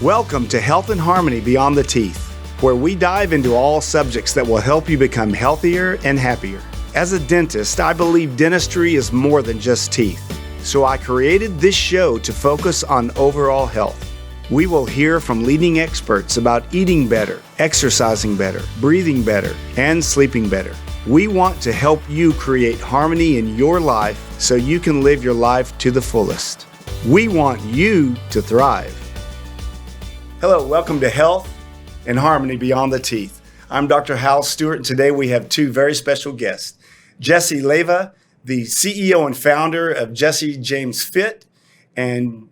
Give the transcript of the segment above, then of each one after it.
Welcome to Health and Harmony Beyond the Teeth, where we dive into all subjects that will help you become healthier and happier. As a dentist, I believe dentistry is more than just teeth. So I created this show to focus on overall health. We will hear from leading experts about eating better, exercising better, breathing better, and sleeping better. We want to help you create harmony in your life so you can live your life to the fullest. We want you to thrive. Hello, welcome to Health and Harmony Beyond the Teeth. I'm Dr. Hal Stewart, and today we have two very special guests. Jesse Leyva, the CEO and founder of Jesse James Fit and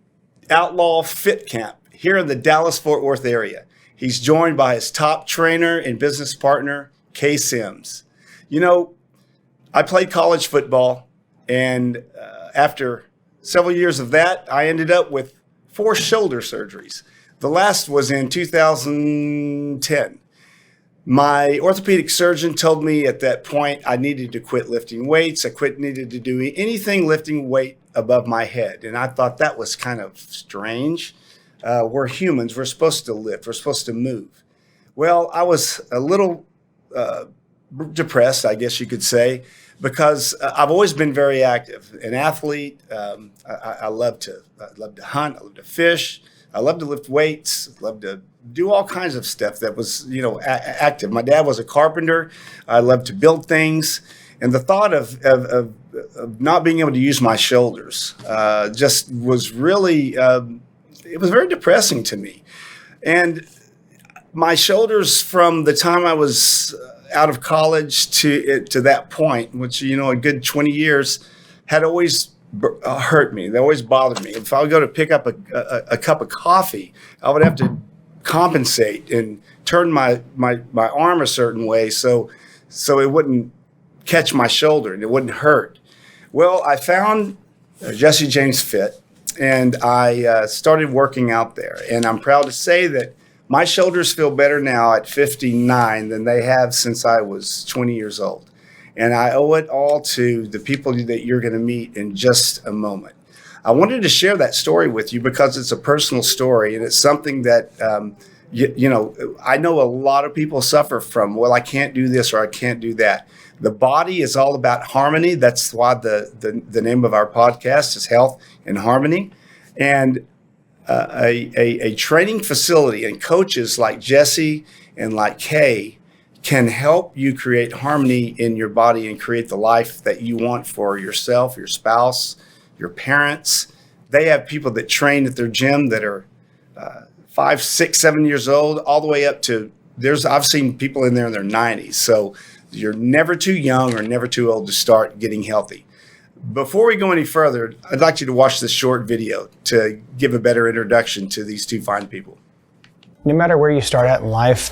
Outlaw Fit Camp here in the Dallas-Fort Worth area. He's joined by his top trainer and business partner, Kay Sims. You know, I played college football, and after several years of that, I ended up with 4 shoulder surgeries. The last was in 2010. My orthopedic surgeon told me at that point I needed to quit lifting weights. I needed to do anything lifting weight above my head. And I thought that was kind of strange. We're humans. We're supposed to lift. We're supposed to move. Well, I was a little depressed, I guess you could say, because I've always been very active, an athlete. I love to hunt. I love to fish. I love to lift weights, love to do all kinds of stuff that was, active. My dad was a carpenter. I loved to build things. And the thought of not being able to use my shoulders just was really, it was very depressing to me. And my shoulders from the time I was out of college to that point, which, a good 20 years, had always hurt me. They always bothered me. If I would go to pick up a cup of coffee, I would have to compensate and turn my arm a certain way so it wouldn't catch my shoulder and it wouldn't hurt. Well, I found Jesse James Fit, and I started working out there. And I'm proud to say that my shoulders feel better now at 59 than they have since I was 20 years old. And I owe it all to the people that you're going to meet in just a moment. I wanted to share that story with you because it's a personal story, and it's something that, I know a lot of people suffer from, well, I can't do this or I can't do that. The body is all about harmony. That's why the name of our podcast is Health and Harmony. And a training facility and coaches like Jesse and like Kay can help you create harmony in your body and create the life that you want for yourself, your spouse, your parents. They have people that train at their gym that are 5, 6, 7 years old, all the way up to, I've seen people in there in their 90s. So you're never too young or never too old to start getting healthy. Before we go any further, I'd like you to watch this short video to give a better introduction to these two fine people. No matter where you start at in life,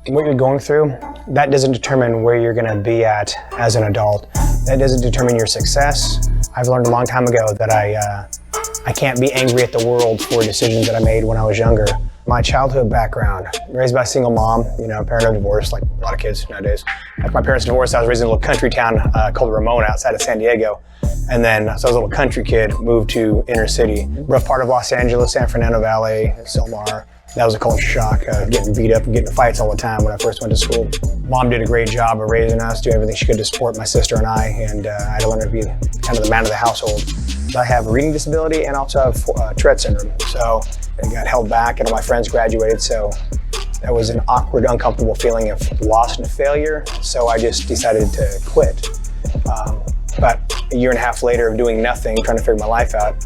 what you're going through, that doesn't determine where you're going to be at as an adult. That doesn't determine your success. I've learned a long time ago that I can't be angry at the world for decisions that I made when I was younger. My childhood background, raised by a single mom, parent of divorce, like a lot of kids nowadays. After my parents divorced, I was raised in a little country town called Ramona outside of San Diego. And then, so I was a little country kid, moved to inner city, rough part of Los Angeles, San Fernando Valley, Silmar. That was a culture shock, getting beat up and getting in fights all the time when I first went to school. Mom did a great job of raising us, do everything she could to support my sister and I had to learn to be kind of the man of the household. I have a reading disability and also have Tourette syndrome. So I got held back and all my friends graduated, so that was an awkward, uncomfortable feeling of loss and failure. So I just decided to quit. But a year and a half later of doing nothing, trying to figure my life out,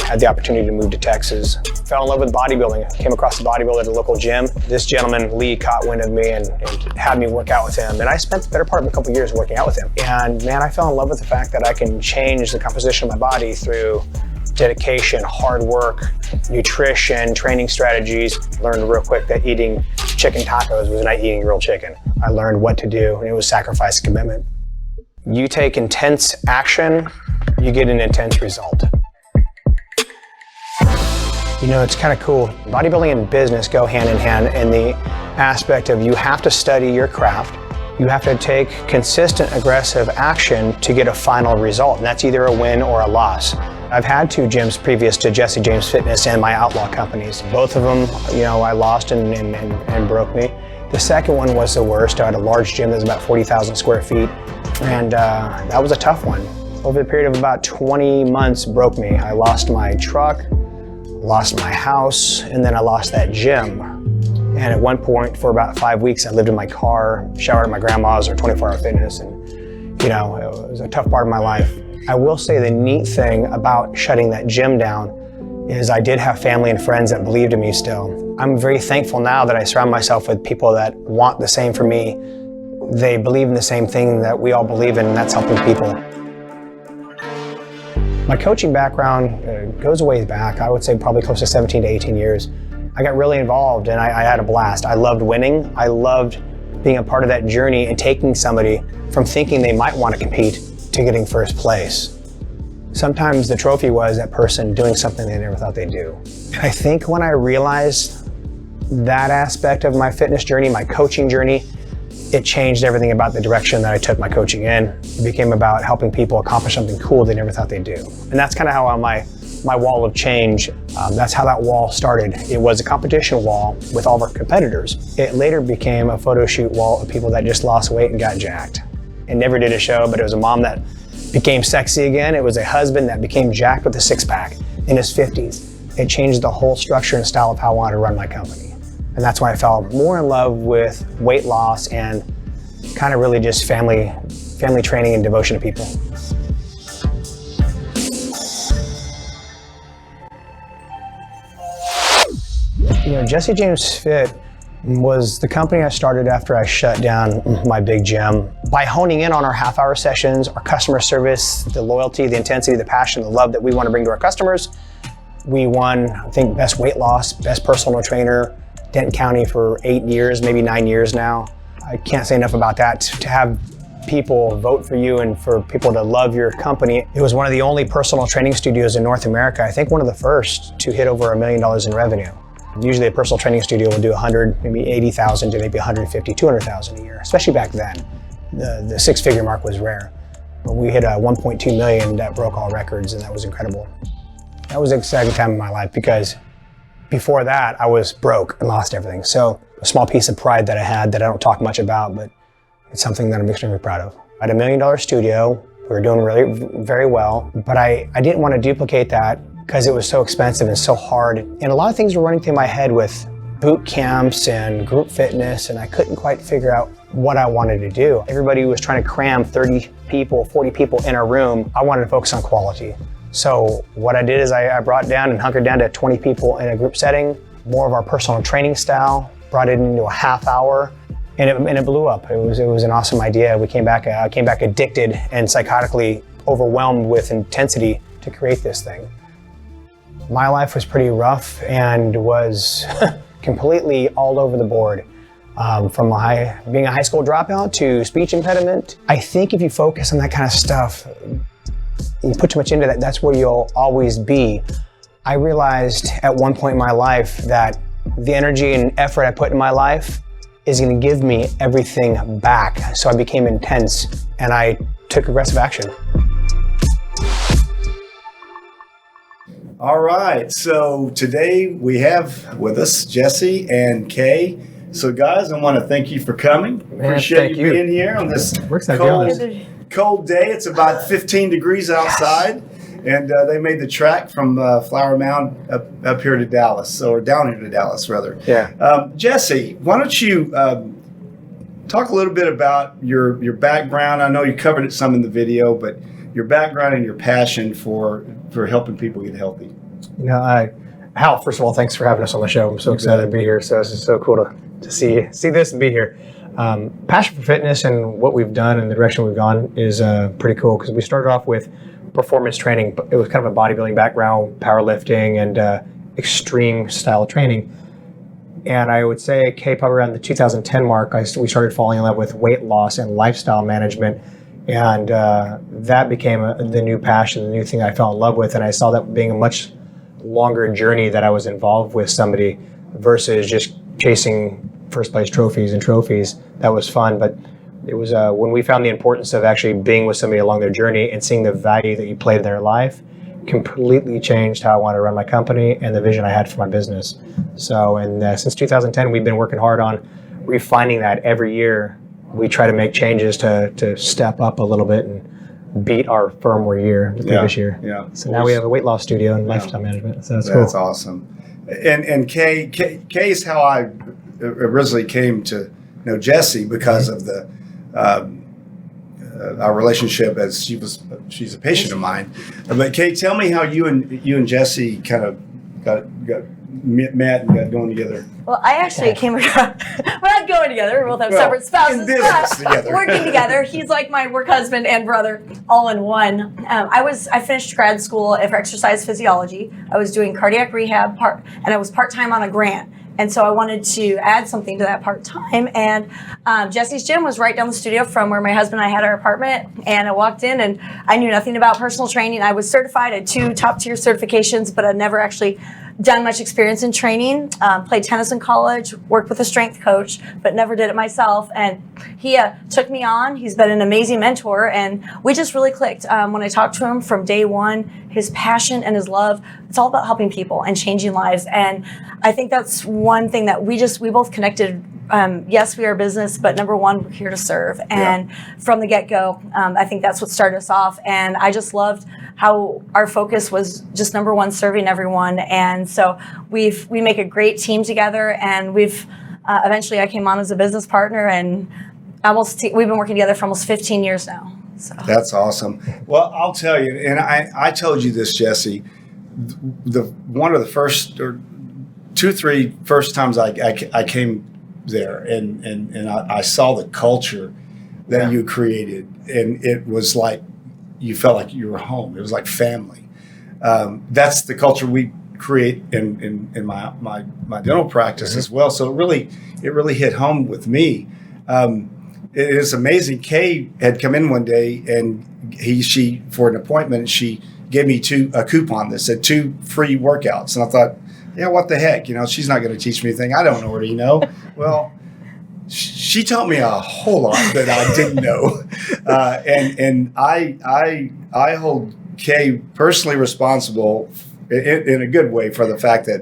had the opportunity to move to Texas. Fell in love with bodybuilding. Came across a bodybuilder at a local gym. This gentleman, Lee, caught wind of me and had me work out with him. And I spent the better part of a couple years working out with him. And man, I fell in love with the fact that I can change the composition of my body through dedication, hard work, nutrition, training strategies. Learned real quick that eating chicken tacos was not eating real chicken. I learned what to do, and it was sacrifice and commitment. You take intense action, you get an intense result. It's kind of cool. Bodybuilding and business go hand in hand in the aspect of you have to study your craft. You have to take consistent, aggressive action to get a final result, and that's either a win or a loss. I've had 2 gyms previous to Jesse James Fitness and my Outlaw companies. Both of them, I lost and broke me. The second one was the worst. I had a large gym that was about 40,000 square feet, and that was a tough one. Over the period of about 20 months, broke me. I lost my truck, lost my house, and then I lost that gym. And at one point, for about 5 weeks, I lived in my car, showered at my grandma's or 24-hour fitness, and it was a tough part of my life. I will say the neat thing about shutting that gym down is I did have family and friends that believed in me still. I'm very thankful now that I surround myself with people that want the same for me. They believe in the same thing that we all believe in, and that's helping people. My coaching background goes a ways back. I would say probably close to 17 to 18 years. I got really involved and I had a blast. I loved winning. I loved being a part of that journey and taking somebody from thinking they might want to compete to getting first place. Sometimes the trophy was that person doing something they never thought they'd do. And I think when I realized that aspect of my fitness journey, my coaching journey, it changed everything about the direction that I took my coaching in. It became about helping people accomplish something cool they never thought they'd do. And that's kind of how my wall of change, that's how that wall started. It was a competition wall with all of our competitors. It later became a photo shoot wall of people that just lost weight and got jacked. It never did a show, but it was a mom that became sexy again. It was a husband that became jacked with a 6-pack in his 50s. It changed the whole structure and style of how I wanted to run my company. And that's why I fell more in love with weight loss and kind of really just family training and devotion to people. Jesse James Fit was the company I started after I shut down my big gym. By honing in on our half-hour sessions, our customer service, the loyalty, the intensity, the passion, the love that we want to bring to our customers, we won, I think, best weight loss, best personal trainer, Denton County for 8 years, maybe 9 years now. I can't say enough about that. To have people vote for you and for people to love your company. It was one of the only personal training studios in North America, I think one of the first to hit over $1 million in revenue. Usually a personal training studio will do 100, maybe 80,000 to maybe 150, 200,000 a year, especially back then. The 6-figure mark was rare. When we hit a 1.2 million, that broke all records, and that was incredible. That was an exciting time in my life because before that, I was broke and lost everything. So a small piece of pride that I had that I don't talk much about, but it's something that I'm extremely proud of. I had $1 million studio. We were doing really very well, but I didn't want to duplicate that because it was so expensive and so hard. And a lot of things were running through my head with boot camps and group fitness, and I couldn't quite figure out what I wanted to do. Everybody was trying to cram 30 people, 40 people in a room. I wanted to focus on quality. So what I did is I brought down and hunkered down to 20 people in a group setting, more of our personal training style, brought it into a half hour, and it blew up. It was an awesome idea. I came back addicted and psychotically overwhelmed with intensity to create this thing. My life was pretty rough and was completely all over the board. From being a high school dropout to speech impediment. I think if you focus on that kind of stuff, you put too much into that, that's where you'll always be. I realized at one point in my life that the energy and effort I put in my life is going to give me everything back. So I became intense and I took aggressive action. All right, so today we have with us Jesse and Kay. So guys, I want to thank you for coming. Appreciate you being here on this cold day. It's about 15 degrees outside, and they made the trek from Flower Mound up here to Dallas, or down here to Dallas, rather. Yeah. Jesse, why don't you talk a little bit about your background? I know you covered it some in the video, but your background and your passion for helping people get healthy. Hal, first of all, thanks for having us on the show. I'm so excited to be here. So it's just so cool to see this and be here. Passion for fitness and what we've done and the direction we've gone is pretty cool because we started off with performance training, but it was kind of a bodybuilding background, powerlifting, and extreme style of training. And I would say, probably around the 2010 mark, we started falling in love with weight loss and lifestyle management. And that became the new passion, the new thing I fell in love with. And I saw that being a much longer journey that I was involved with somebody versus just chasing first place trophies. That was fun. But it was when we found the importance of actually being with somebody along their journey and seeing the value that you played in their life completely changed how I want to run my company and the vision I had for my business. So, and since 2010, we've been working hard on refining that. Every year. We try to make changes to step up a little bit and beat our firmware year the previous year. Yeah. So now we have a weight loss studio and lifestyle management. So that's cool. That's awesome. And Kay is how I originally came to know Jesse because of the our relationship, as she's a patient of mine. But Kay, tell me how you and Jesse kind of got met and got going together. Well, I actually came across, we're not going together, we both have separate spouses, in business but together. working together. He's like my work husband and brother, all in one. I finished grad school for exercise physiology. I was doing cardiac rehab, and I was part-time on a grant. And so I wanted to add something to that part-time. And Jesse's gym was right down the studio from where my husband and I had our apartment. And I walked in and I knew nothing about personal training. I was certified, I had 2 top-tier certifications, but I'd never actually done much experience in training. Played tennis in college, worked with a strength coach, but never did it myself. And he took me on. He's been an amazing mentor, and we just really clicked. When I talked to him from day one, his passion and his love, it's all about helping people and changing lives. And I think that's one thing that we both connected. Yes, we are a business, but number one, we're here to serve. And from the get-go, I think that's what started us off. And I just loved how our focus was just number one, serving everyone. And so we make a great team together. And eventually I came on as a business partner, and we've been working together for almost 15 years now. So. That's awesome. Well, I'll tell you, and I told you this, Jesse, one of the first or 2-3 first times I came there and I saw the culture that you created, and it was like you felt like you were home. It was like family. That's the culture we create in my dental practice as well. So it really hit home with me. It is amazing. Kay had come in one day, and she for an appointment, and she gave me a coupon that said 2 free workouts, and I thought, yeah, what the heck? She's not going to teach me anything I don't already know. Well, she taught me a whole lot that I didn't know, and I hold Kay personally responsible in a good way for the fact that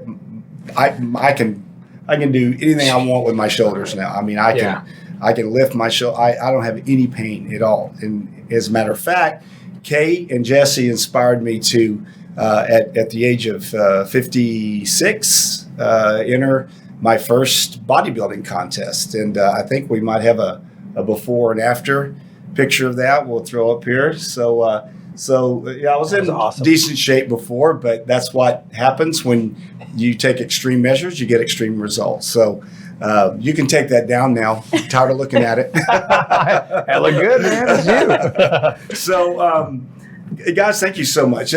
I can do anything I want with my shoulders now. I mean, I can lift my shoulder. I don't have any pain at all. And as a matter of fact, Kay and Jesse inspired me to, at the age of 56, enter my first bodybuilding contest. And I think we might have a before and after picture of that we'll throw up here. So I was in decent shape before, but that's what happens when you take extreme measures, you get extreme results. So you can take that down now. I'm tired of looking at it. That look good, man. It's you. So, guys, thank you so much.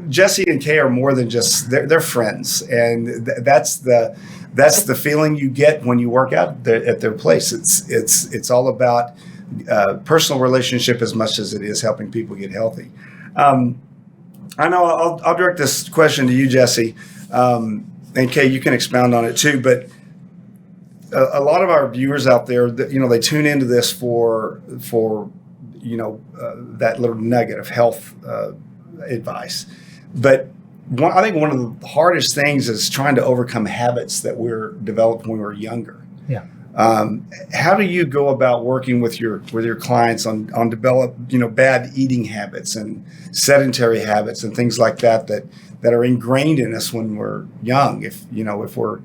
Jesse and Kay are more than just they're friends, and that's the feeling you get when you work out at their place. It's all about personal relationship as much as it is helping people get healthy. I know I'll direct this question to you, Jesse, and Kay, you can expound on it too. But a lot of our viewers out there, they tune into this for that little nugget of health advice. But I think one of the hardest things is trying to overcome habits that we're developed when we were younger. Yeah. How do you go about working with your clients on develop bad eating habits and sedentary habits and things like that are ingrained in us when we're young? If we're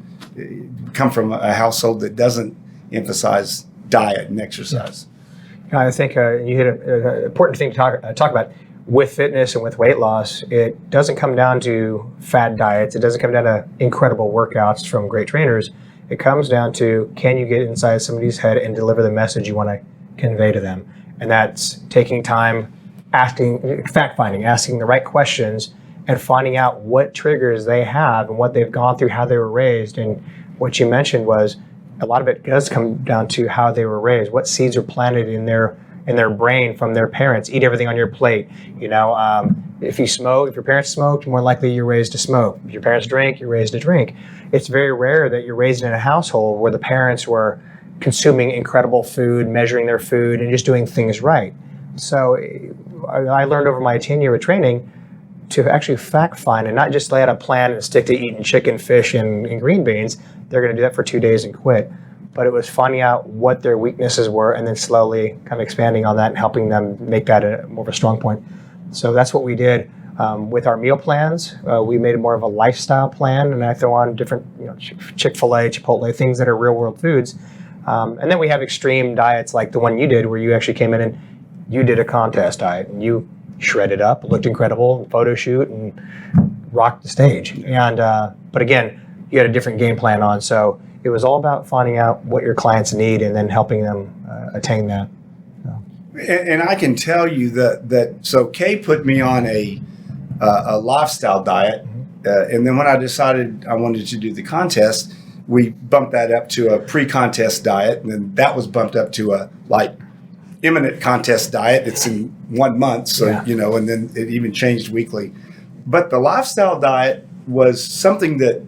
come from a household that doesn't emphasize diet and exercise. I think you hit an important thing to talk about. With fitness and with weight loss, it doesn't come down to fad diets. It doesn't come down to incredible workouts from great trainers. It comes down to, can you get inside somebody's head and deliver the message you want to convey to them? And that's taking time, fact-finding, asking the right questions, and finding out what triggers they have and what they've gone through, how they were raised. And what you mentioned was a lot of it does come down to how they were raised, what seeds are planted in their brain from their parents. Eat everything on your plate. If you smoke, if your parents smoked, more likely you're raised to smoke. If your parents drink, you're raised to drink. It's very rare that you're raised in a household where the parents were consuming incredible food, measuring their food, and just doing things right. So I learned over my tenure of training, to actually fact find and not just lay out a plan and stick to eating chicken, fish, and green beans. They're going to do that for 2 days and quit. But it was finding out what their weaknesses were and then slowly kind of expanding on that and helping them make that more of a strong point. So that's what we did. With our meal plans, we made it more of a lifestyle plan, and I throw on different, Chick-fil-A, Chipotle, things that are real world foods. And then we have extreme diets like the one you did, where you actually came in and you did a contest diet and you shredded up, looked incredible, photo shoot, and rocked the stage. And but again, you had a different game plan on, so it was all about finding out what your clients need and then helping them attain that. And I can tell you so Kay put me on a lifestyle diet, and then when I decided I wanted to do the contest, we bumped that up to a pre-contest diet, and then that was bumped up to a imminent contest diet. It's in 1 month, so and then it even changed weekly. But the lifestyle diet was something that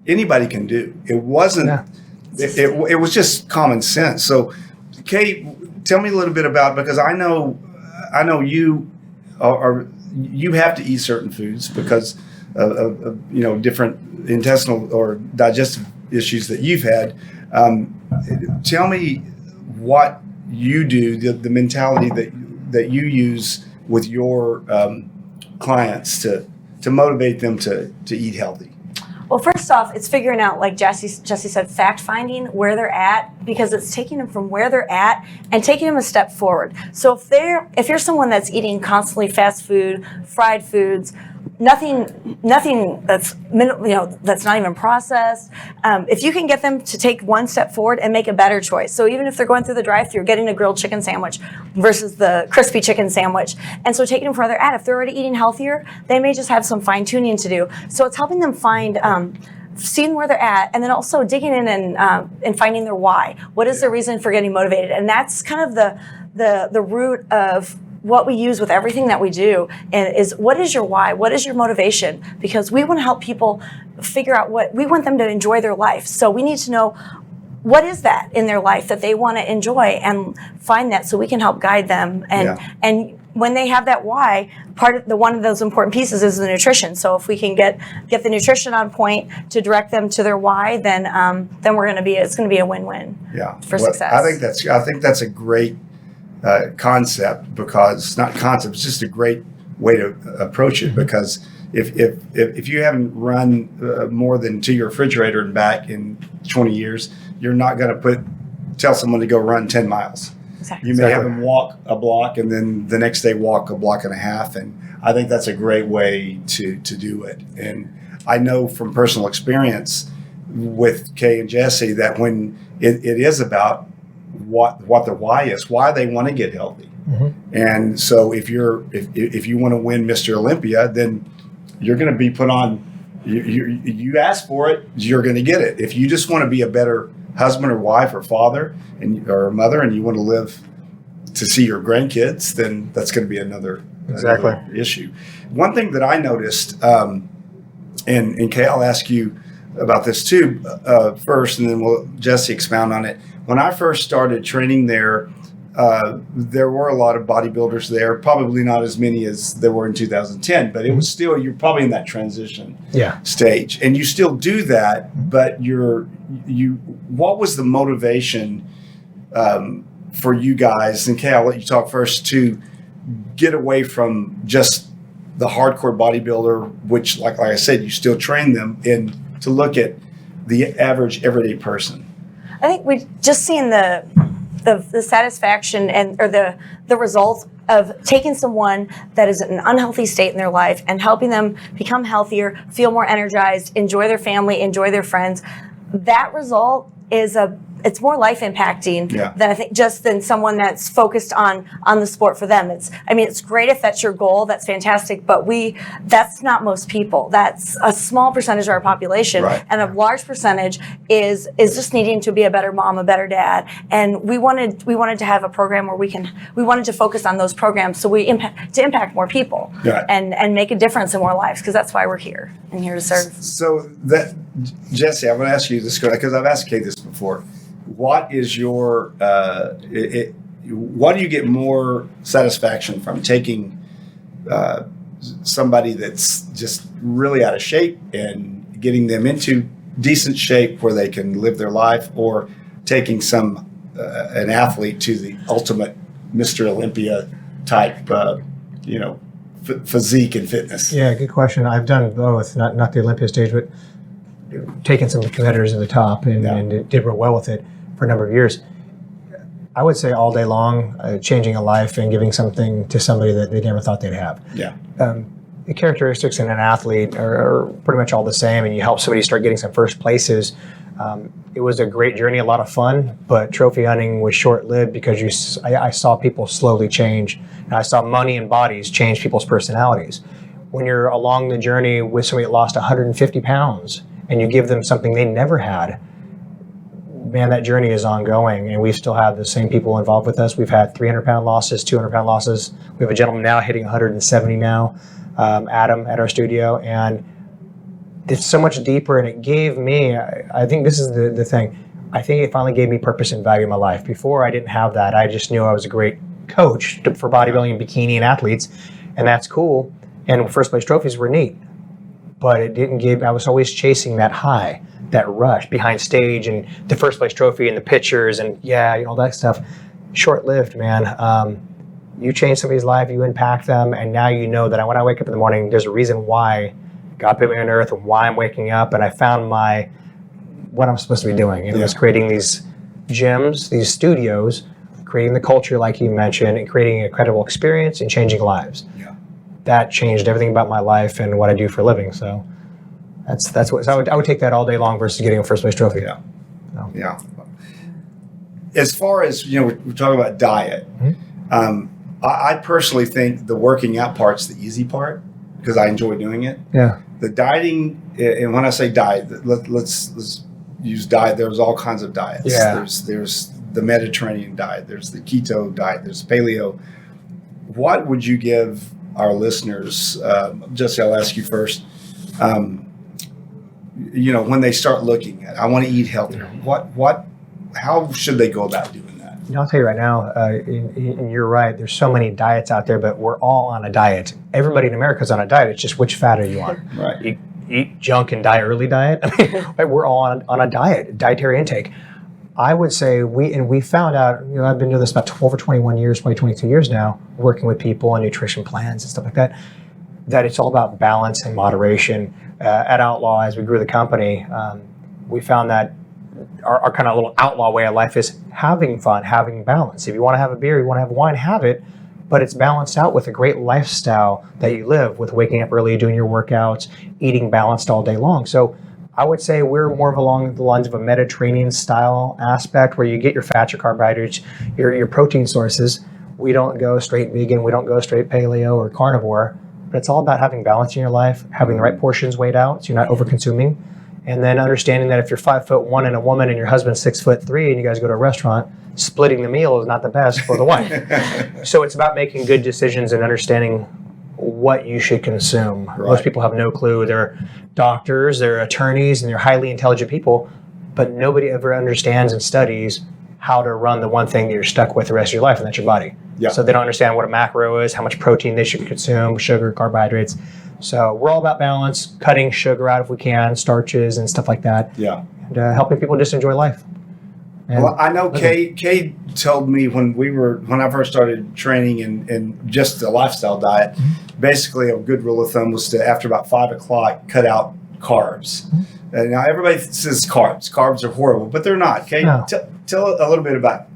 anybody can do. It wasn't. Yeah. It was just common sense. So, Kay, tell me a little bit about, because I know you you have to eat certain foods because of different intestinal or digestive issues that you've had. Tell me what you do, the mentality that you use with your clients to motivate them to eat healthy. Well, first off, it's figuring out, like Jesse said, fact finding where they're at, because it's taking them from where they're at and taking them a step forward. So if you're someone that's eating constantly fast food, fried foods, nothing that's that's not even processed, if you can get them to take one step forward and make a better choice. So even if they're going through the drive-thru, getting a grilled chicken sandwich versus the crispy chicken sandwich, and so taking them further at, if they're already eating healthier, they may just have some fine tuning to do. So it's helping them find seeing where they're at, and then also digging in and finding their why. What is their reason for getting motivated? And that's kind of the root of what we use with everything that we do, and is what is your why? What is your motivation? Because we want to help people figure out we want them to enjoy their life. So we need to know what is that in their life that they want to enjoy and find that, so we can help guide them. And when they have that why, one of those important pieces is the nutrition. So if we can get the nutrition on point to direct them to their why, then it's going to be a win-win for success. I think that's a great concept, because it's just a great way to approach it, because if you haven't run more than to your refrigerator and back in 20 years, you're not going to tell someone to go run 10 miles. Exactly. You may have them walk a block and then the next day walk a block and a half, and I think that's a great way to do it. And I know from personal experience with Kay and Jesse that when it is about what their why is, why they want to get healthy. Mm-hmm. And so if you want to win Mr. Olympia, then you're going to be put on, you ask for it, you're going to get it. If you just want to be a better husband or wife or father or mother, and you want to live to see your grandkids, then that's going to be another issue. One thing that I noticed, and Kay, I'll ask you about this too first, and then we'll Jesse expound on it. When I first started training there were a lot of bodybuilders there, probably not as many as there were in 2010, but it was still, you're probably in that transition stage, and you still do that, but what was the motivation for you guys, and Kay, I'll let you talk first, to get away from just the hardcore bodybuilder, which like I said, you still train them, and to look at the average everyday person? I think we just seeing the satisfaction or the result of taking someone that is in an unhealthy state in their life and helping them become healthier, feel more energized, enjoy their family, enjoy their friends. That result is it's more life impacting than I think than someone that's focused on the sport for them. It's great if that's your goal, that's fantastic, but that's not most people. That's a small percentage of our population, and a large percentage is just needing to be a better mom, a better dad. And we wanted to have a program where we wanted to focus on those programs to impact more people and make a difference in more lives, because that's why we're here and here to serve. So Jesse, I'm going to ask you this because I've asked Kay this before. What is your what do you get more satisfaction from, taking somebody that's just really out of shape and getting them into decent shape where they can live their life, or taking an athlete to the ultimate Mr. Olympia type, physique and fitness? Yeah, good question. I've done both, not the Olympia stage, but taken some competitors to the top and did real well with it for a number of years. I would say all day long, changing a life and giving something to somebody that they never thought they'd have. Yeah. The characteristics in an athlete are pretty much all the same, and you help somebody start getting some first places. It was a great journey, a lot of fun, but trophy hunting was short-lived because I saw people slowly change, and I saw money and bodies change people's personalities. When you're along the journey with somebody that lost 150 pounds and you give them something they never had, man, that journey is ongoing, and we still have the same people involved with us. We've had 300-pound losses, 200-pound losses. We have a gentleman now hitting 170 now, Adam, at our studio, and it's so much deeper, and it gave me, I think this is the thing, I think it finally gave me purpose and value in my life. Before, I didn't have that. I just knew I was a great coach for bodybuilding, bikini, and athletes, and that's cool, and first place trophies were neat, but it didn't give, I was always chasing that high, that rush behind stage, and the first place trophy and the pictures, and all that stuff. Short-lived, man. You change somebody's life, you impact them, and now you know that when I wake up in the morning, there's a reason why God put me on earth and why I'm waking up, and I found what I'm supposed to be doing. And it was creating these gyms, these studios, creating the culture like you mentioned, and creating a credible experience and changing lives. Yeah. That changed everything about my life and what I do for a living. So that's what, so I would take that all day long versus getting a first place trophy. Yeah. So. Yeah. As far as, we're talking about diet, I personally think the working out part's the easy part because I enjoy doing it. Yeah. The dieting, and when I say diet, let's use diet. There's all kinds of diets. Yeah. There's the Mediterranean diet. There's the keto diet. There's paleo. What would you give our listeners? Jesse, I'll ask you first. When they start looking at, I want to eat healthier. How should they go about doing that? I'll tell you right now, and you're right, there's so many diets out there, but we're all on a diet. Everybody in America is on a diet. It's just which fat are you on? Right. Eat junk and die early diet. We're all on a diet, dietary intake. I would say we found out, I've been doing this about 12 or 21 years, probably 22 years now, working with people on nutrition plans and stuff like that, that it's all about balance and moderation. At Outlaw, as we grew the company, we found that our kind of little outlaw way of life is having fun, having balance. If you want to have a beer, you want to have wine, have it, but it's balanced out with a great lifestyle that you live with, waking up early, doing your workouts, eating balanced all day long. So I would say we're more of along the lines of a Mediterranean style aspect where you get your fats, your carbohydrates, your protein sources. We don't go straight vegan, we don't go straight paleo or carnivore, but it's all about having balance in your life, having the right portions weighed out so you're not over consuming. And then understanding that if you're 5'1" and a woman and your husband's 6'3" and you guys go to a restaurant, splitting the meal is not the best for the wife. So it's about making good decisions and understanding what you should consume. Right. Most people have no clue. They're doctors, they're attorneys, and they're highly intelligent people, but nobody ever understands and studies how to run the one thing that you're stuck with the rest of your life, and that's your body. Yeah. So they don't understand what a macro is, how much protein they should consume, sugar, carbohydrates. So we're all about balance, cutting sugar out if we can, starches and stuff like that. Yeah. And helping people just enjoy life. And well, I know Kay told me when I first started training and just the lifestyle diet, basically a good rule of thumb was to, after about 5 o'clock, cut out carbs. And now everybody says carbs are horrible, but they're not. Kay, tell a little bit about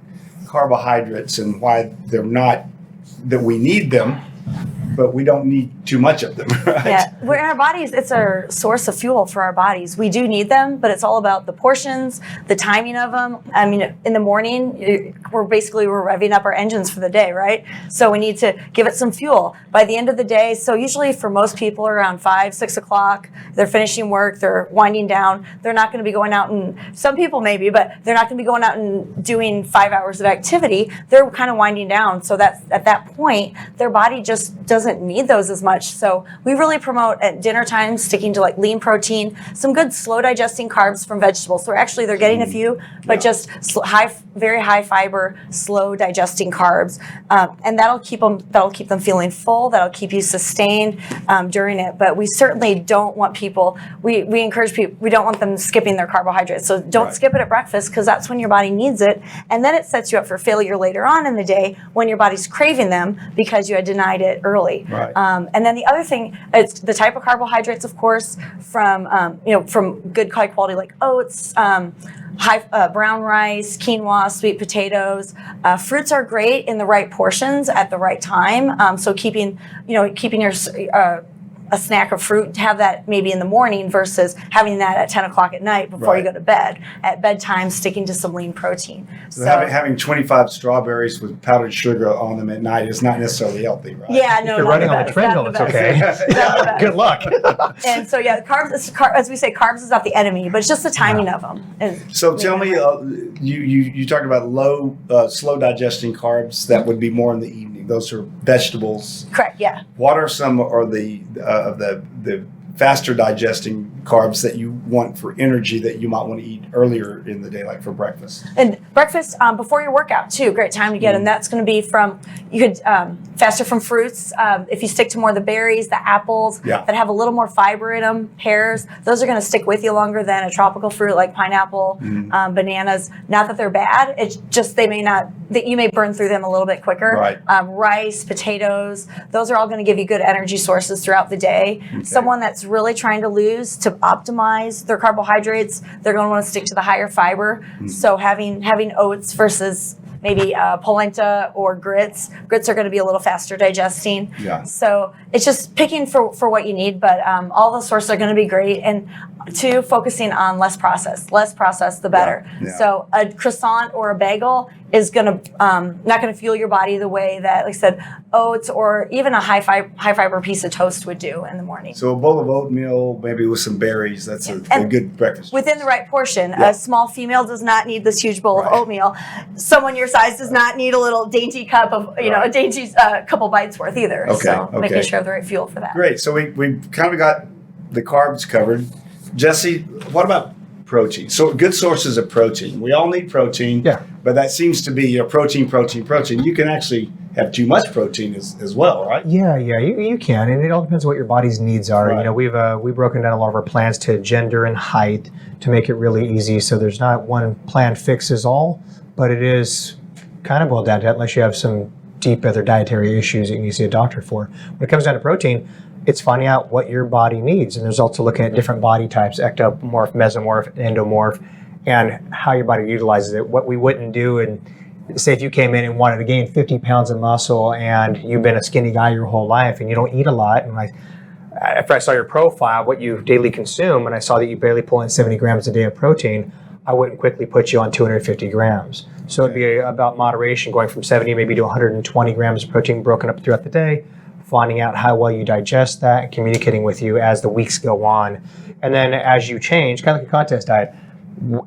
carbohydrates and why they're not, that we need them, but we don't need too much of them, right? Yeah, we're in our bodies, it's our source of fuel for our bodies. We do need them, but it's all about the portions, the timing of them. I mean, in the morning, we're revving up our engines for the day, right? So we need to give it some fuel. By the end of the day, so usually for most people around 5, 6 o'clock, they're finishing work, they're winding down. They're not going to be going out and, some people maybe, but they're not going to be going out and doing 5 hours of activity. They're kind of winding down. So that at that point, their body just doesn't doesn't need those as much. So we really promote at dinner time sticking to like lean protein, some good slow digesting carbs from vegetables. So actually they're getting a few, but just very high fiber, slow digesting carbs, and that'll keep them feeling full. That'll keep you sustained during it. But we certainly don't want people. We encourage people. We don't want them skipping their carbohydrates. So don't skip it at breakfast, because that's when your body needs it, and then it sets you up for failure later on in the day when your body's craving them because you had denied it early. Right. And then the other thing, it's the type of carbohydrates, of course, from from good high quality like oats, brown rice, quinoa, sweet potatoes. Fruits are great in the right portions at the right time. So keeping your a snack of fruit, have that maybe in the morning versus having that at 10 o'clock at night before you go to bed. At bedtime, sticking to some lean protein. So having 25 strawberries with powdered sugar on them at night is not necessarily healthy, right? Yeah, no. If you're running on the treadmill, it's okay. Good luck. And so carbs, as we say, carbs is not the enemy, but it's just the timing of them. So tell me, you talked about slow digesting carbs that would be more in the evening. Those are vegetables. Correct. Yeah. What are some of the faster digesting carbs that you want for energy that you might want to eat earlier in the day, like for breakfast? And breakfast before your workout too, great time to get, and that's going to be faster from fruits. If you stick to more of the berries, the apples that have a little more fiber in them, pears, those are going to stick with you longer than a tropical fruit like pineapple, bananas. Not that they're bad, it's just you may burn through them a little bit quicker. Right. Rice, potatoes, those are all going to give you good energy sources throughout the day. Okay. Someone that's really trying to lose, to optimize their carbohydrates, they're going to want to stick to the higher fiber. So having oats versus maybe polenta or grits. Grits are going to be a little faster digesting. Yeah. So it's just picking for what you need, but all the sources are going to be great. And two, focusing on less processed. Less processed, the better. Yeah. So a croissant or a bagel is going to not going to fuel your body the way that, like I said, oats or even a high fiber piece of toast would do in the morning. So a bowl of oatmeal, maybe with some berries, that's a good breakfast. Within the right portion. Yeah. A small female does not need this huge bowl of oatmeal. Someone your size does not need a little dainty cup of, a dainty couple bites worth either. Okay. So making sure you have the right fuel for that. Great. So we kind of got the carbs covered. Jesse, what about protein? So good sources of protein. We all need protein, but that seems to be protein. You can actually have too much protein as well, right? Yeah, you can, and it all depends on what your body's needs are. Right. We've broken down a lot of our plans to gender and height to make it really easy. So there's not one plan fixes all, but it is kind of boiled down to that, unless you have some deep other dietary issues that you need to see a doctor for. When it comes down to protein, it's finding out what your body needs. And there's also looking at different body types, ectomorph, mesomorph, endomorph, and how your body utilizes it. What we wouldn't do, and say if you came in and wanted to gain 50 pounds of muscle and you've been a skinny guy your whole life and you don't eat a lot, and after I saw your profile, what you daily consume, and I saw that you barely pull in 70 grams a day of protein, I wouldn't quickly put you on 250 grams. So it'd be about moderation, going from 70 maybe to 120 grams of protein broken up throughout the day, finding out how well you digest that, and communicating with you as the weeks go on. And then as you change, kind of like a contest diet,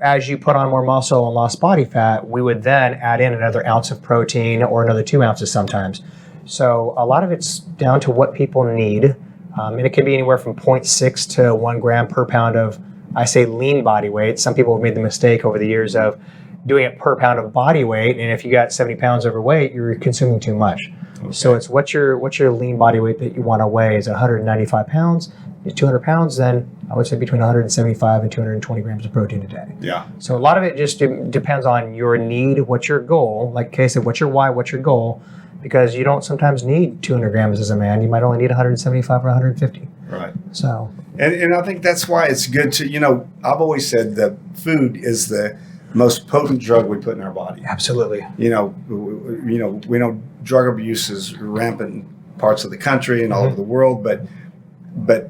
as you put on more muscle and lost body fat, we would then add in another ounce of protein or another 2 ounces sometimes. So a lot of it's down to what people need. And it can be anywhere from 0.6 to 1 gram per pound of, I say, lean body weight. Some people have made the mistake over the years of doing it per pound of body weight. And if you got 70 pounds overweight, you're consuming too much. Okay. So it's what's your lean body weight that you want to weigh? Is it 195 pounds? 200 pounds, then I would say between 175 and 220 grams of protein a day. Yeah. So a lot of it just depends on your need, what's your goal. Like Kay said, what's your why, what's your goal? Because you don't sometimes need 200 grams as a man. You might only need 175 or 150. Right. So. And I think that's why it's good to, I've always said that food is the most potent drug we put in our body. Absolutely. We know drug abuse is rampant in parts of the country and all over the world, but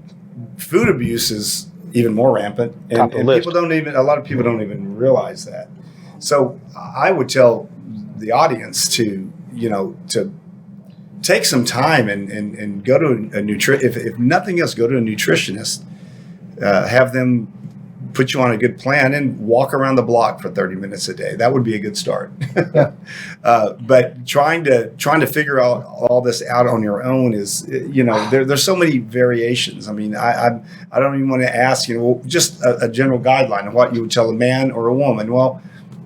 food abuse is even more rampant, and a lot of people don't even realize that. So I would tell the audience to take some time and go to if nothing else, go to a nutritionist, have them put you on a good plan and walk around the block for 30 minutes a day. That would be a good start. Yeah. But trying to figure out all this out on your own is, there's so many variations. I mean, I don't even want to ask, just a general guideline of what you would tell a man or a woman. Well,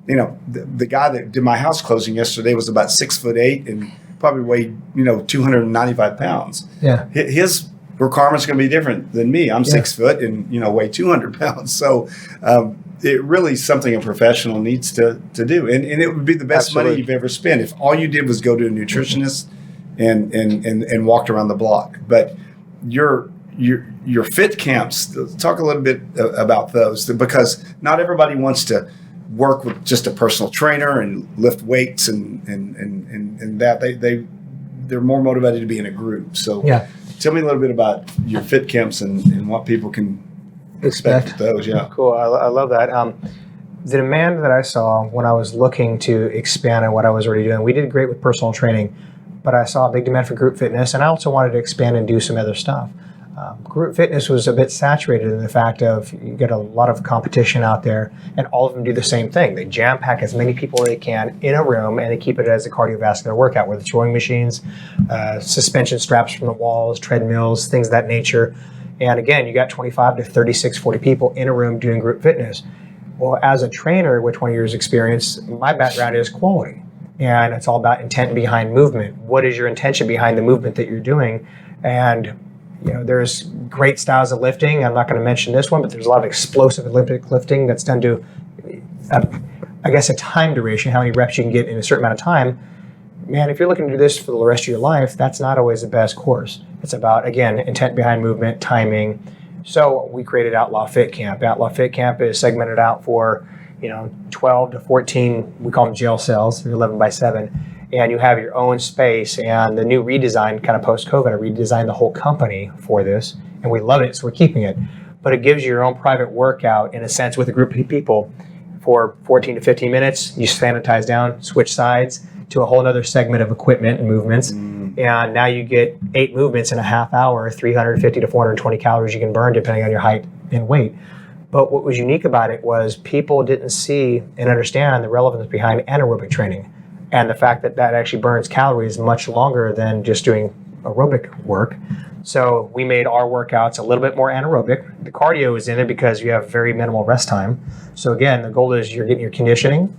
the guy that did my house closing yesterday was about 6'8" and probably weighed, 295 pounds. Yeah. His requirements going to be different than me. I'm 6 foot and, weigh 200 pounds. So it really is something a professional needs to do. And it would be the best Absolutely. money you've ever spent if all you did was go to a nutritionist and walked around the block. But your fit camps, talk a little bit about those, because not everybody wants to work with just a personal trainer and lift weights and that they're more motivated to be in a group. So tell me a little bit about your fit camps and what people can expect with those. Yeah. Cool. I love that. The demand that I saw when I was looking to expand on what I was already doing, we did great with personal training, but I saw a big demand for group fitness, and I also wanted to expand and do some other stuff. Group fitness was a bit saturated in the fact of you get a lot of competition out there, and all of them do the same thing. They jam pack as many people as they can in a room, and they keep it as a cardiovascular workout, whether it's rowing machines, suspension straps from the walls, treadmills, things of that nature. And again, you got 25 to 36, 40 people in a room doing group fitness. Well, as a trainer with 20 years experience, my background is quality, and it's all about intent behind movement. What is your intention behind the movement that you're doing? And there's great styles of lifting. I'm not going to mention this one, but there's a lot of explosive Olympic lifting that's done to, a time duration, how many reps you can get in a certain amount of time. Man, if you're looking to do this for the rest of your life, that's not always the best course. It's about, again, intent behind movement, timing. So we created Outlaw Fit Camp. Outlaw Fit Camp is segmented out for, 12 to 14, we call them jail cells, they're 11 by 7. And you have your own space. And the new redesign, kind of post-COVID, I redesigned the whole company for this, and we love it, so we're keeping it. But it gives you your own private workout, in a sense, with a group of people for 14 to 15 minutes. You sanitize down, switch sides to a whole other segment of equipment and movements. And now you get 8 movements in a half hour, 350 to 420 calories you can burn depending on your height and weight. But what was unique about it was people didn't see and understand the relevance behind anaerobic training. And the fact that actually burns calories much longer than just doing aerobic work. So we made our workouts a little bit more anaerobic. The cardio is in there because you have very minimal rest time. So again, the goal is you're getting your conditioning.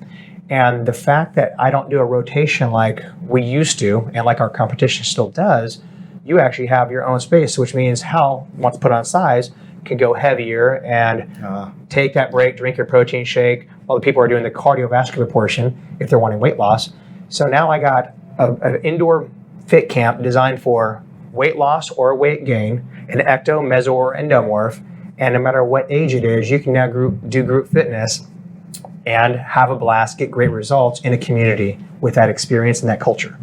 And the fact that I don't do a rotation like we used to, and like our competition still does, you actually have your own space, which means Hal, once put on size, can go heavier and take that break, drink your protein shake, while the people are doing the cardiovascular portion if they're wanting weight loss. So now I got an indoor fit camp designed for weight loss or weight gain, an ecto, meso, or endomorph. And no matter what age it is, you can now do group fitness and have a blast, get great results in a community with that experience and that culture.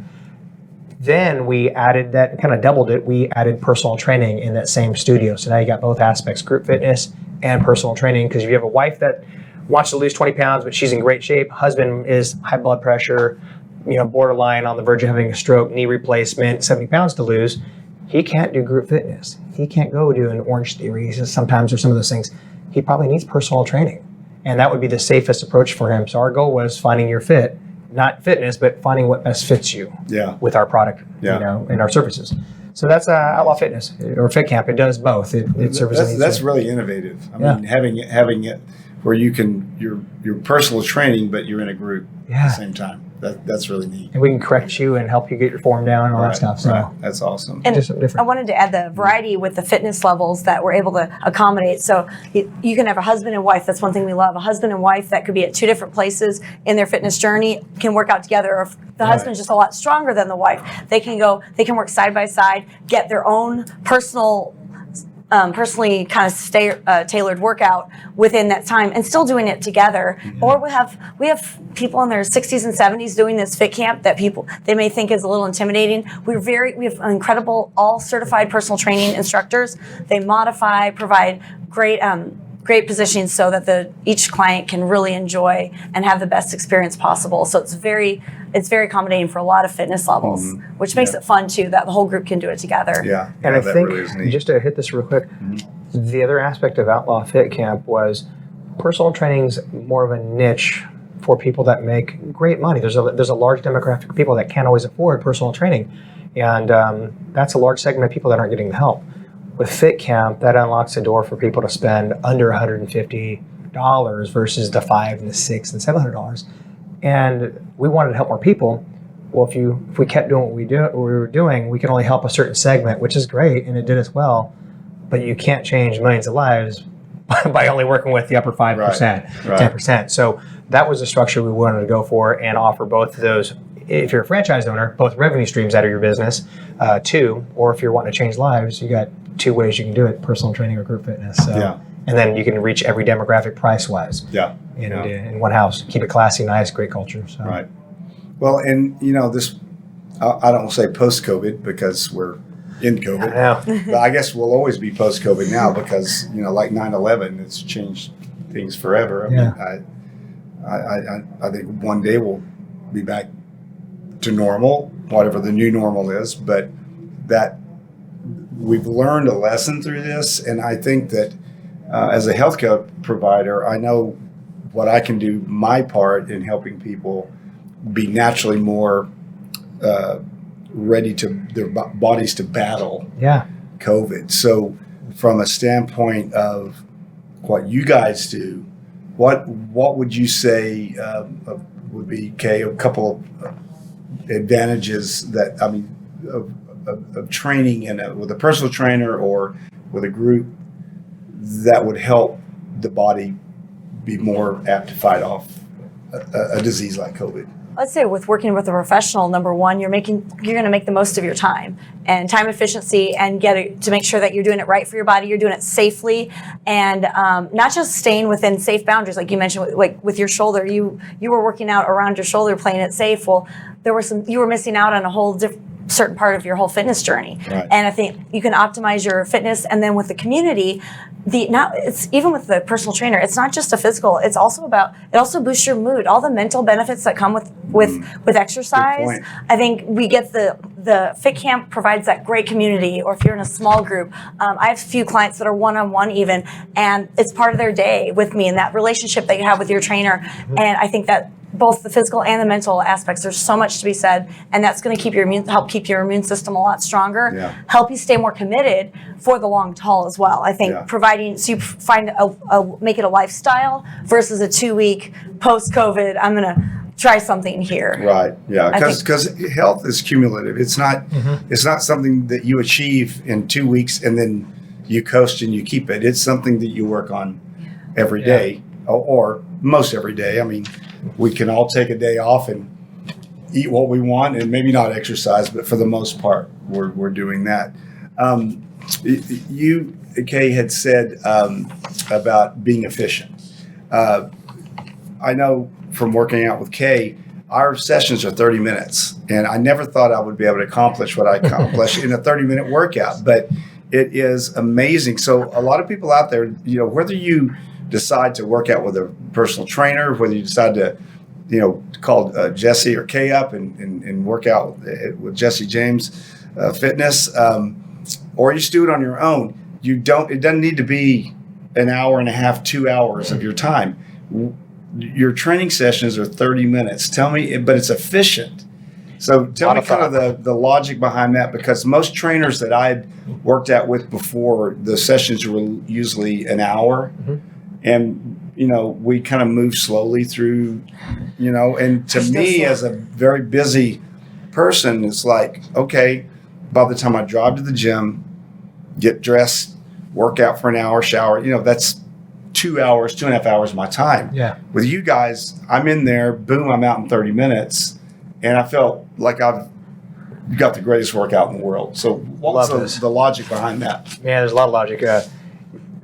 Then we added that, kind of doubled it, we added personal training in that same studio. So now you got both aspects, group fitness and personal training, because if you have a wife that wants to lose 20 pounds, but she's in great shape, husband is high blood pressure, borderline on the verge of having a stroke, knee replacement, 70 pounds to lose, he can't do group fitness. He can't go do an Orange Theory sometimes or some of those things. He probably needs personal training. And that would be the safest approach for him. So our goal was finding your fit, not fitness, but finding what best fits you with our product, and our services. So that's Outlaw Fitness or Fit Camp. It does both. It serves that's really innovative. I mean, having it where you can your personal training, but you're in a group at the same time. That's really neat. And we can correct you and help you get your form down and all that stuff. So that's awesome. And just something different. I wanted to add the variety with the fitness levels that we're able to accommodate. So you can have a husband and wife. That's one thing we love. A husband and wife that could be at 2 different places in their fitness journey can work out together. Or if the husband's just a lot stronger than the wife, they can work side by side, get their own personally kind of tailored workout within that time and still doing it together. Mm-hmm. Or we have people in their 60s and 70s doing this fit camp that they may think is a little intimidating. We have incredible all certified personal training instructors. They modify, provide great positioning so that each client can really enjoy and have the best experience possible. So it's very accommodating for a lot of fitness levels, which makes it fun too, that the whole group can do it together. Yeah. And I think, really is neat. just to hit this real quick, the other aspect of Outlaw Fit Camp was personal training's more of a niche for people that make great money. There's a large demographic of people that can't always afford personal training, and that's a large segment of people that aren't getting the help. With FitCamp, that unlocks the door for people to spend under $150 versus the $500 and the $600 and $700. And we wanted to help more people. Well, if we kept doing what we were doing, we can only help a certain segment, which is great, and it did as well. But you can't change millions of lives by only working with the upper 5%, Right. 10%. So that was the structure we wanted to go for and offer both of those. If you're a franchise owner, both revenue streams out of your business, too, or if you're wanting to change lives, you got two ways you can do it: personal training or group fitness. So, Yeah. And then you can reach every demographic price-wise Yeah. in one house. Keep it classy, nice, great culture. So. Right. Well, and this, I don't say post-COVID because we're in COVID. Yeah. But I guess we'll always be post-COVID now because, like 9/11, it's changed things forever. I think one day we'll be back to normal, whatever the new normal is, but that we've learned a lesson through this. And I think that as a healthcare provider, I know what I can do, my part in helping people be naturally more ready to their bodies to battle COVID. So from a standpoint of what you guys do, what would you say would be, Kay, a couple of advantages that, of training with a personal trainer or with a group that would help the body be more apt to fight off a disease like COVID? Let's say with working with a professional, number one, you're going to make the most of your time and time efficiency, and to make sure that you're doing it right for your body, you're doing it safely, and not just staying within safe boundaries, like you mentioned, like with your shoulder. You were working out around your shoulder, playing it safe. Well, you were missing out on a whole certain part of your whole fitness journey. Right. And I think you can optimize your fitness, and then with the community, it's even with the personal trainer, it's not just a physical, it also boosts your mood, all the mental benefits that come with exercise. I think we get the FitCamp provides that great community, or if you're in a small group, I have a few clients that are one-on-one even, and it's part of their day with me, and that relationship that you have with your trainer. And I think that both the physical and the mental aspects, there's so much to be said, and that's going to help keep your immune system a lot stronger, help you stay more committed for the long haul as well. I think providing, so you find make it a lifestyle versus a 2-week post-COVID, I'm going to try something here. Right. Yeah. Because health is cumulative. It's not it's not something that you achieve in 2 weeks and then you coast and you keep it. It's something that you work on every day, or most every day. I mean, we can all take a day off and eat what we want and maybe not exercise, but for the most part, we're doing that. You, Kay, had said about being efficient. I know from working out with Kay, our sessions are 30 minutes, and I never thought I would be able to accomplish what I accomplished in a 30-minute workout, but it is amazing. So a lot of people out there, whether you decide to work out with a personal trainer, whether you decide to, call Jesse or Kay up and work out with Jesse James Fitness, or you just do it on your own. It doesn't need to be an hour and a half, 2 hours of your time. Your training sessions are 30 minutes. Tell me, but it's efficient. So tell me kind of the logic behind that, because most trainers that I had worked out with before, the sessions were usually an hour. And, we kind of move slowly through, and to me as a very busy person, it's like, okay, by the time I drive to the gym, get dressed, work out for an hour, shower, that's 2 hours, 2.5 hours of my time. Yeah. With you guys, I'm in there, boom, I'm out in 30 minutes. And I felt like I've got the greatest workout in the world. So what's the logic behind that? Man, there's a lot of logic.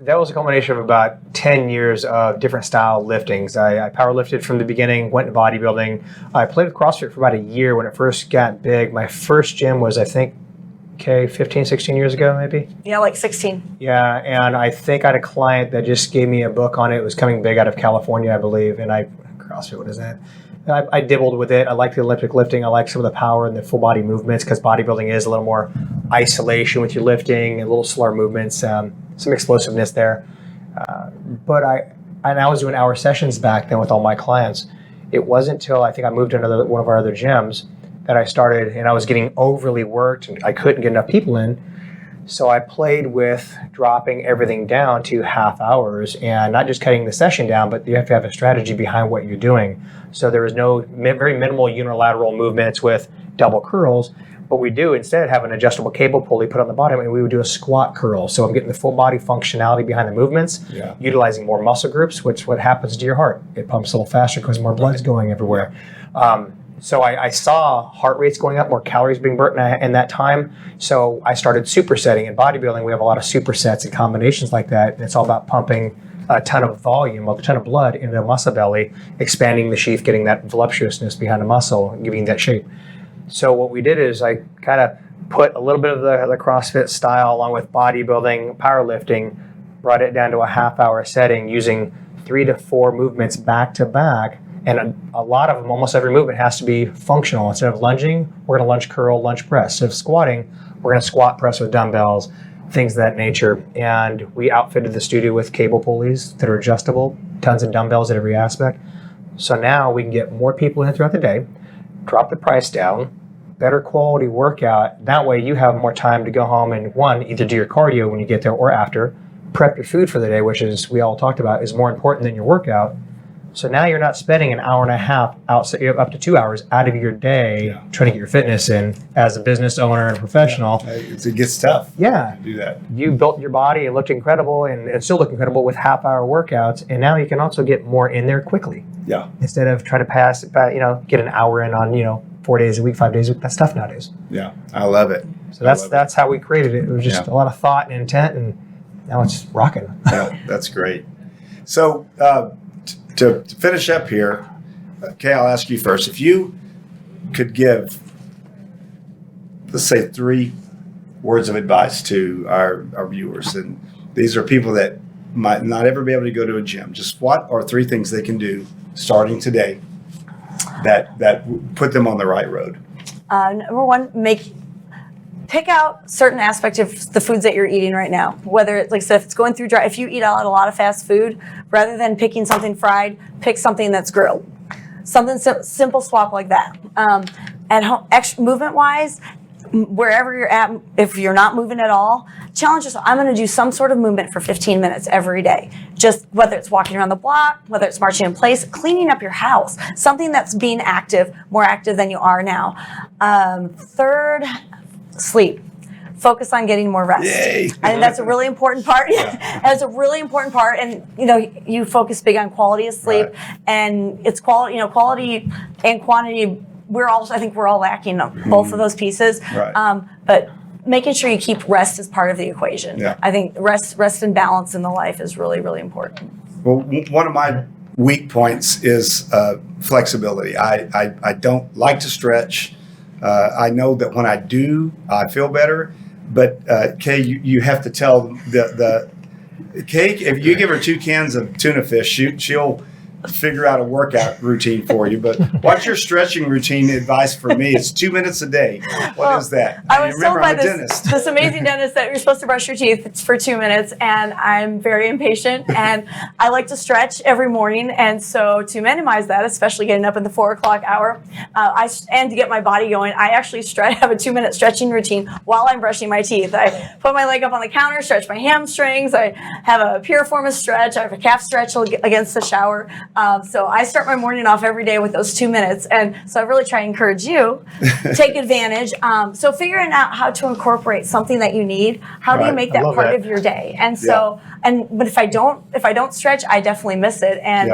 That was a combination of about 10 years of different style liftings. I power lifted from the beginning, went into bodybuilding. I played with CrossFit for about a year when it first got big. My first gym was, I think, 15, 16 years ago, maybe? Yeah, like 16. Yeah, and I think I had a client that just gave me a book on it. It was coming big out of California, I believe, and CrossFit, what is that? I dibbled with it. I like the elliptic lifting. I like some of the power and the full body movements, because bodybuilding is a little more isolation with your lifting, a little slower movements, some explosiveness there. But and I was doing hour sessions back then with all my clients. It wasn't until I think I moved into one of our other gyms that I started, and I was getting overly worked and I couldn't get enough people in. So I played with dropping everything down to half hours and not just cutting the session down, but you have to have a strategy behind what you're doing. So there was no very minimal unilateral movements with double curls. What we do instead have an adjustable cable pulley put on the bottom, and we would do a squat curl. So I'm getting the full body functionality behind the movements, utilizing more muscle groups, which what happens to your heart. It pumps a little faster because more blood's going everywhere. So I saw heart rates going up, more calories being burnt in that time. So I started supersetting. In bodybuilding, we have a lot of supersets and combinations like that. And it's all about pumping a ton of volume, a ton of blood into the muscle belly, expanding the sheath, getting that voluptuousness behind the muscle, and giving that shape. So what we did is I kind of put a little bit of the CrossFit style along with bodybuilding, powerlifting, brought it down to a half-hour setting using 3 to 4 movements back to back. And a lot of them, almost every movement has to be functional. Instead of lunging, we're going to lunge, curl, lunge, press. Instead of squatting, we're going to squat, press with dumbbells, things of that nature. And we outfitted the studio with cable pulleys that are adjustable, tons of dumbbells at every aspect. So now we can get more people in throughout the day, drop the price down, better quality workout. That way you have more time to go home and either do your cardio when you get there or after, prep your food for the day, which is, we all talked about, is more important than your workout. So now you're not spending an hour and a half outside, up to 2 hours out of your day trying to get your fitness in as a business owner and professional. It gets tough. Yeah. To do that. You built your body and looked incredible and still look incredible with half-hour workouts. And now you can also get more in there quickly. Yeah. Instead of trying to get an hour in on, 4 days a week, 5 days a week. That's tough nowadays. Yeah. I love it. So that's how we created it. It was just a lot of thought and intent, and now it's rocking. Yeah, that's great. So, to finish up here, okay, I'll ask you first. If you could give, let's say, 3 words of advice to our viewers, and these are people that might not ever be able to go to a gym, just what are 3 things they can do starting today that put them on the right road? Number one, pick out certain aspects of the foods that you're eating right now. Whether it's, like I said, if it's going through dry, if you eat out a lot of fast food, rather than picking something fried, pick something that's grilled. Something simple swap like that. At home, movement-wise, wherever you're at, if you're not moving at all, challenge yourself. I'm going to do some sort of movement for 15 minutes every day. Just whether it's walking around the block, whether it's marching in place, cleaning up your house, something that's being active, more active than you are now. Third, sleep. Focus on getting more rest. Yay. I think that's a really important part. That's a really important part. And you focus big on quality of sleep, and it's quality. Quality and quantity. I think we're all lacking both of those pieces. Right. But making sure you keep rest as part of the equation. Yeah. I think rest and balance in the life is really, really important. Well, one of my weak points is flexibility. I don't like to stretch. I know that when I do, I feel better. But Kay, you have to tell the Kay, if you give her 2 cans of tuna fish, she'll figure out a workout routine for you. But what's your stretching routine advice for me? It's 2 minutes a day. What is that? I was told by dentist. this amazing dentist that you're supposed to brush your teeth for 2 minutes, and I'm very impatient, and I like to stretch every morning. And so to minimize that, especially getting up in the 4 o'clock hour, and to get my body going, I actually have a 2-minute stretching routine while I'm brushing my teeth. I put my leg up on the counter, stretch my hamstrings. I have a piriformis stretch. I have a calf stretch against the shower. So I start my morning off every day with those 2 minutes. And so I really try to encourage you, take advantage. So figuring out how to incorporate something that you need, how do you make that part of your day? And so, but if I don't stretch, I definitely miss it. And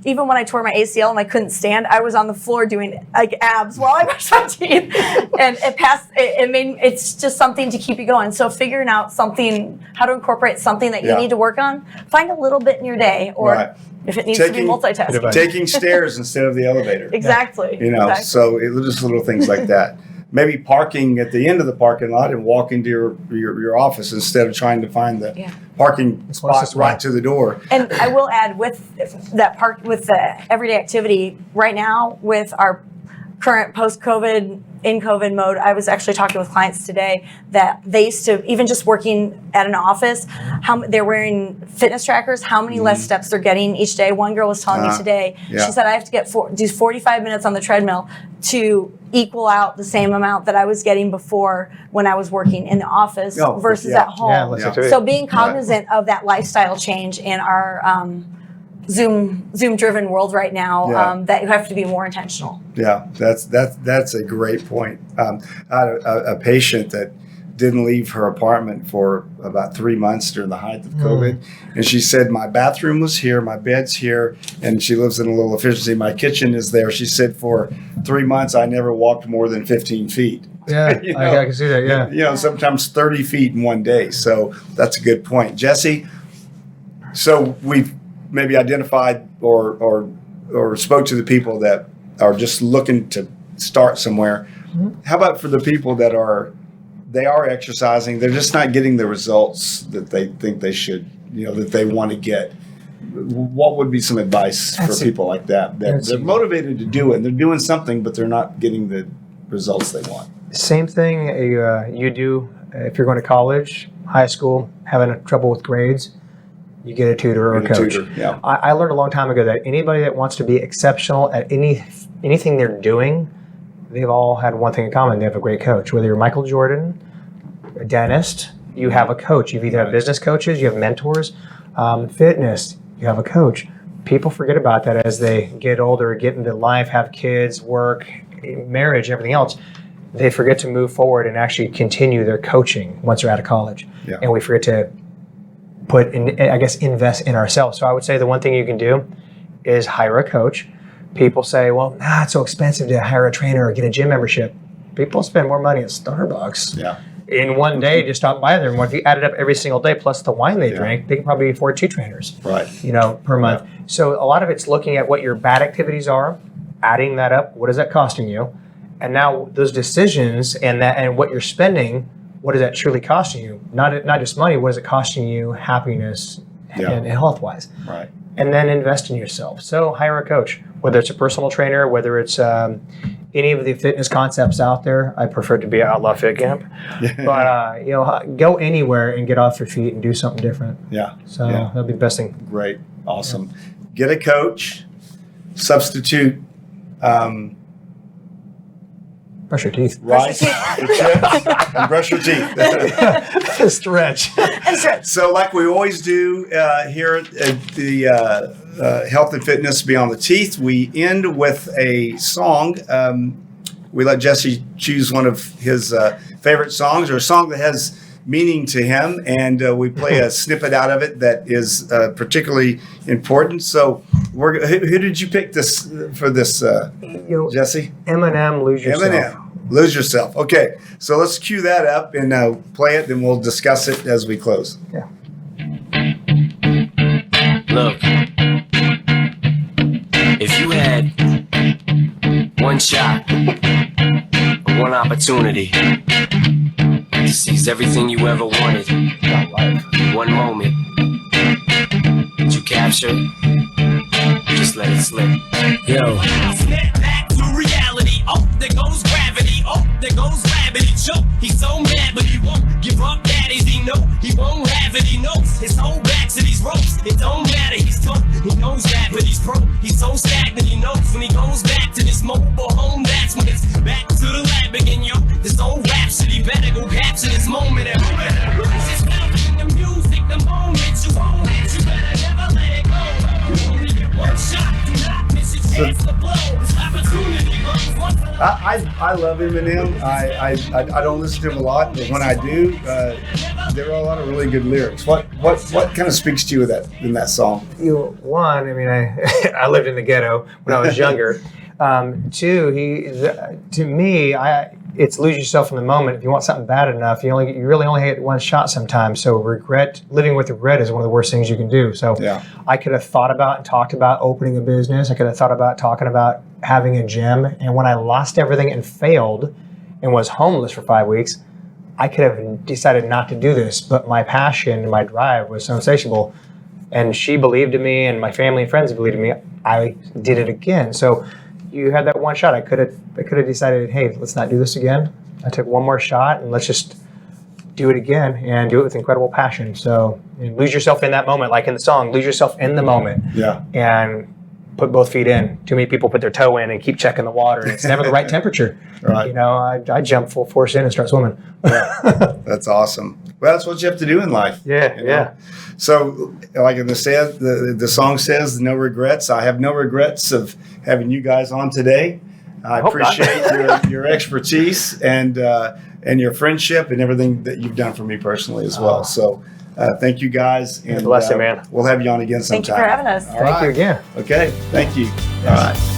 even when I tore my ACL and I couldn't stand, I was on the floor doing like abs while I brushed my teeth, and it's just something to keep you going. So figuring out how to incorporate something that you need to work on, find a little bit in your day, or if it needs to be multitasking. Taking stairs instead of the elevator. Exactly. So just little things like that. Maybe parking at the end of the parking lot and walking to your office instead of trying to find the parking spot right to the door. And I will add, with the everyday activity right now, with our current post-COVID in COVID mode. I was actually talking with clients today that they used to, even just working at an office, how they're wearing fitness trackers, how many less steps they're getting each day. One girl was telling me today, she said, I have to do 45 minutes on the treadmill to equal out the same amount that I was getting before when I was working in the office versus at home. So being cognizant of that lifestyle change in our Zoom driven world right now, that you have to be more intentional. Yeah, that's a great point. I had a patient that didn't leave her apartment for about 3 months during the height of COVID. And she said, my bathroom was here, my bed's here, and she lives in a little efficiency. My kitchen is there. She said, for 3 months, I never walked more than 15 feet. Yeah, I can see that, yeah. You know, sometimes 30 feet in one day. So that's a good point. Jesse, so we've maybe identified or spoke to the people that are just looking to start somewhere. How about for the people that they are exercising, they're just not getting the results that they think they should, that they want to get? What would be some advice for people like that they're motivated to do it and they're doing something, but they're not getting the results they want? Same thing you do if you're going to college, high school, having trouble with grades. You get a tutor or a coach. I learned a long time ago that anybody that wants to be exceptional at anything they're doing, they've all had one thing in common. They have a great coach. Whether you're Michael Jordan, a dentist, you have a coach. You either have business coaches, you have mentors. Fitness, you have a coach. People forget about that as they get older, get into life, have kids, work, marriage, everything else. They forget to move forward and actually continue their coaching once they're out of college. And we forget to invest in ourselves. So I would say the one thing you can do is hire a coach. People say, well, it's so expensive to hire a trainer or get a gym membership. People spend more money at Starbucks in one day to stop by there. And if you add it up every single day, plus the wine they drink, they can probably afford 2 trainers, per month. So a lot of it's looking at what your bad activities are, adding that up. What is that costing you? And now those decisions and what you're spending, what is that truly costing you? Not just money. What is it costing you? Happiness and health-wise. Right. And then invest in yourself. So hire a coach, whether it's a personal trainer, whether it's any of the fitness concepts out there. I prefer to be at Outlaw Fit Camp, but go anywhere and get off your feet and do something different. So that'll be the best thing. Great, awesome. Get a coach. Substitute. Brush your teeth. Rice, and brush your teeth. Stretch. So like we always do here at the Health and Fitness Beyond the Teeth, we end with a song. We let Jesse choose one of his favorite songs or a song that has meaning to him, and we play a snippet out of it that is particularly important. So who did you pick for this, Jesse? Eminem, Lose Yourself. Eminem, Lose Yourself. Okay, so let's cue that up and play it, and we'll discuss it as we close. Yeah. Look, if you had one shot, one opportunity to seize everything you ever wanted, one moment that you captured, just let it slip. Yo. Snap back to reality. Oh, there goes gravity. Oh, there goes gravity. Choke. He's so mad, but he won't give up. Daddies, he know he won't have it. He knows his whole back to these ropes. It don't matter. He's tough. He knows that, but he's broke. He's so stagnant. He knows when he goes back to this mobile home. That's when it's back to the lab again, yo. This old rhapsody better go capture this moment. And lose his mouth in the music. The moment you own it, you better never let it go. You only get one shot. Do not miss a chance to blow. This opportunity goes once. I love Eminem. I don't listen to him a lot, but when I do, there are a lot of really good lyrics. What kind of speaks to you in that song? One, I mean, I lived in the ghetto when I was younger. Two, to me, it's lose yourself in the moment. If you want something bad enough, you really only get one shot sometimes. So living with regret is one of the worst things you can do. So I could have thought about and talked about opening a business. I could have thought about talking about having a gym. And when I lost everything and failed and was homeless for 5 weeks, I could have decided not to do this. But my passion and my drive was so insatiable. And she believed in me and my family and friends believed in me. I did it again. So you had that one shot. I could have decided, hey, let's not do this again. I took one more shot, and let's just do it again and do it with incredible passion. So and lose yourself in that moment, like in the song, lose yourself in the moment. Yeah. And put both feet in. Too many people put their toe in and keep checking the water, and it's never the right temperature. Right. You know, I jump full force in and start swimming. That's awesome. Well, that's what you have to do in life. Yeah, you know? yeah. So, like the song says, no regrets. I have no regrets of having you guys on today. I hope not. appreciate your expertise and your friendship and everything that you've done for me personally as well. So, thank you guys. And Bless you, man. We'll have you on again sometime. Thank you for having us. All Thank you right. again. Okay. Thank you. All right.